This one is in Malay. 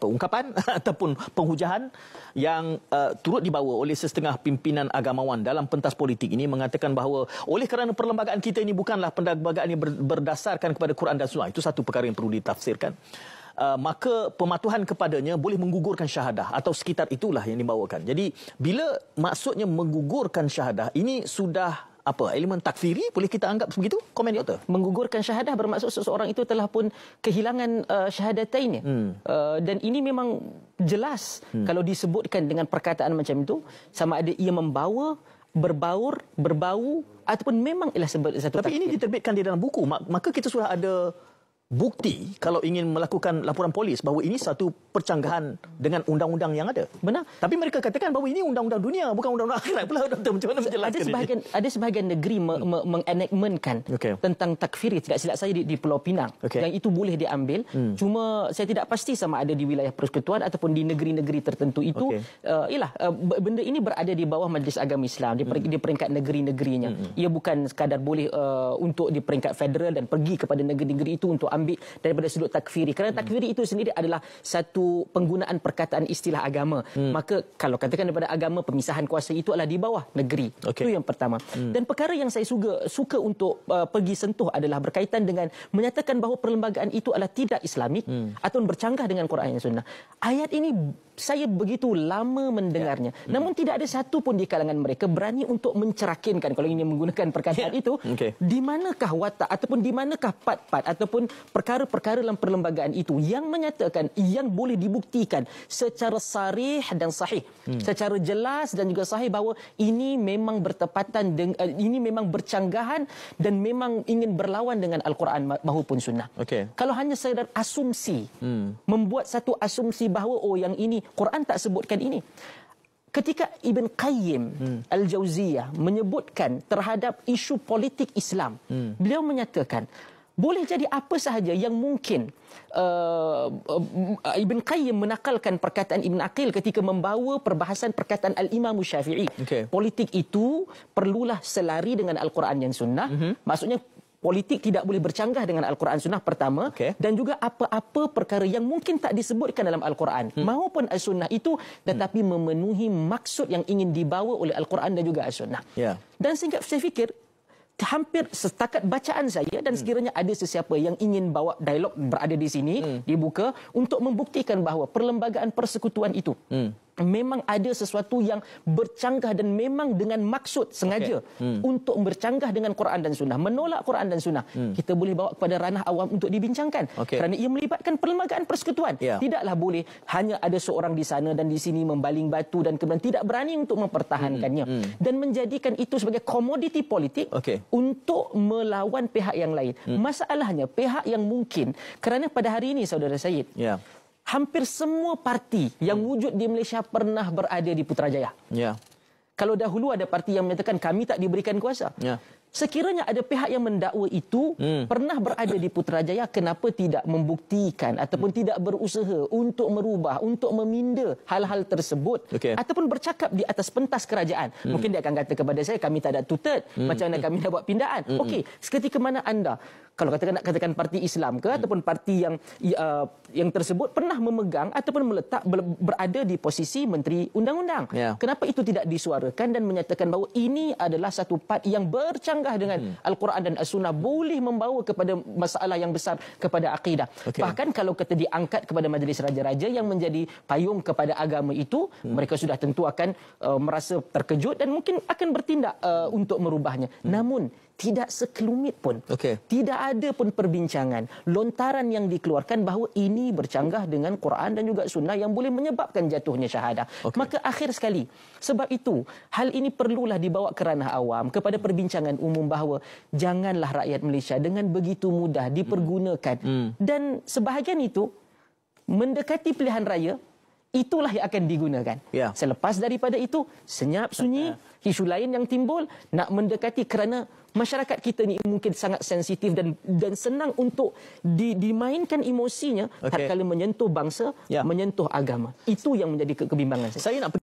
ungkapan ataupun penghujahan yang turut dibawa oleh setengah pimpinan agamawan dalam pentas politik ini, mengatakan bahawa oleh kerana perlembagaan kita ini bukanlah perlembagaan yang berdasarkan kepada Quran dan Sunnah, itu satu perkara yang perlu ditafsirkan, maka pematuhan kepadanya boleh menggugurkan syahadah, atau sekitar itulah yang dibawakan. Jadi bila maksudnya menggugurkan syahadah, ini sudah elemen takfiri, boleh kita anggap begitu? Komen doktor. Menggugurkan syahadah bermaksud seseorang itu telah pun kehilangan syahadatain. Dan ini memang jelas kalau disebutkan dengan perkataan macam itu, sama ada ia membawa, berbau ataupun memang ialah satu Tapi takfir. Ini diterbitkan di dalam buku, maka kita sudah ada bukti kalau ingin melakukan laporan polis bahawa ini satu percanggahan dengan undang-undang yang ada. Benar. Tapi mereka katakan bahawa ini undang-undang dunia, bukan undang-undang akhirat pula. Doktor, macam mana menjelaskan ada sebahagian negeri mengenactmentkan tentang takfiri, tidak silap saya di Pulau Pinang. Yang itu boleh diambil. Cuma saya tidak pasti sama ada di wilayah persekutuan ataupun di negeri-negeri tertentu itu. Benda ini berada di bawah Majlis Agama Islam, di peringkat negeri-negerinya. Ia bukan sekadar boleh untuk di peringkat federal dan pergi kepada negeri-negeri itu untuk ambil daripada sudut takfiri. Kerana takfiri itu sendiri adalah satu penggunaan perkataan istilah agama. Maka kalau katakan daripada agama, pemisahan kuasa itu adalah di bawah negeri. Itu yang pertama. Dan perkara yang saya suka untuk pergi sentuh adalah berkaitan dengan menyatakan bahawa perlembagaan itu adalah tidak Islamik atau bercanggah dengan Quran dan Sunnah. Ayat ini saya begitu lama mendengarnya. Namun tidak ada satu pun di kalangan mereka berani untuk mencerakinkan, kalau ingin menggunakan perkataan itu, di manakah watak ataupun di manakah part-part ataupun perkara-perkara dalam perlembagaan itu yang menyatakan, yang boleh dibuktikan secara sarih dan sahih, secara jelas dan juga sahih bahawa ini memang bertepatan dengan, ini memang bercanggahan dan memang ingin berlawan dengan Al-Quran maupun Sunnah. Kalau hanya sekadar asumsi, membuat satu asumsi bahawa yang ini Quran tak sebutkan ini. Ketika Ibn Qayyim Al-Jauziyah menyebutkan terhadap isu politik Islam, beliau menyatakan boleh jadi apa sahaja yang mungkin. Ibn Qayyim menakalkan perkataan Ibn Aqil ketika membawa perbahasan perkataan Al-Imam Syafi'i. Politik itu perlulah selari dengan Al-Quran dan Sunnah. Maksudnya politik tidak boleh bercanggah dengan Al-Quran Sunnah pertama, dan juga apa-apa perkara yang mungkin tak disebutkan dalam Al-Quran maupun As-Sunnah itu, tetapi memenuhi maksud yang ingin dibawa oleh Al-Quran dan juga As-Sunnah. Dan sehingga saya fikir hampir setakat bacaan saya, dan sekiranya ada sesiapa yang ingin bawa dialog berada di sini, dibuka untuk membuktikan bahawa perlembagaan persekutuan itu memang ada sesuatu yang bercanggah dan memang dengan maksud sengaja untuk bercanggah dengan Quran dan Sunnah, menolak Quran dan Sunnah, kita boleh bawa kepada ranah awam untuk dibincangkan. Kerana ia melibatkan perlembagaan persekutuan. Tidaklah boleh hanya ada seorang di sana dan di sini membaling batu dan kemudian tidak berani untuk mempertahankannya dan menjadikan itu sebagai komoditi politik untuk melawan pihak yang lain. Masalahnya pihak yang mungkin, kerana pada hari ini Saudara Syed, hampir semua parti yang wujud di Malaysia pernah berada di Putrajaya. Kalau dahulu ada parti yang menyatakan kami tak diberikan kuasa. Sekiranya ada pihak yang mendakwa itu pernah berada di Putrajaya, kenapa tidak membuktikan ataupun tidak berusaha untuk merubah, untuk meminda hal-hal tersebut, ataupun bercakap di atas pentas kerajaan. Mungkin dia akan kata kepada saya, kami tak ada tutut, macam mana kami nak buat pindaan. Seketika mana anda, kalau katakan parti Islam ke ataupun parti yang tersebut pernah memegang ataupun berada di posisi Menteri Undang-Undang, kenapa itu tidak disuarakan dan menyatakan bahawa ini adalah satu part yang bercanggah dengan Al-Quran dan As-Sunnah, boleh membawa kepada masalah yang besar kepada akidah. Bahkan kalau kita diangkat kepada Majlis Raja-Raja yang menjadi payung kepada agama itu, mereka sudah tentu akan merasa terkejut dan mungkin akan bertindak untuk merubahnya. Namun tidak sekelumit pun, tidak ada pun perbincangan, lontaran yang dikeluarkan bahawa ini bercanggah dengan Quran dan juga Sunnah yang boleh menyebabkan jatuhnya syahadah. Maka akhir sekali, sebab itu hal ini perlulah dibawa ke ranah awam, kepada perbincangan umum bahawa janganlah rakyat Malaysia dengan begitu mudah dipergunakan. Dan sebahagian itu mendekati pilihan raya, itulah yang akan digunakan. Selepas daripada itu, senyap sunyi, isu lain yang timbul, nak mendekati, kerana masyarakat kita ni mungkin sangat sensitif dan senang untuk dimainkan emosinya tatkala menyentuh bangsa, menyentuh agama. Itu yang menjadi kebimbangan saya. Saya nak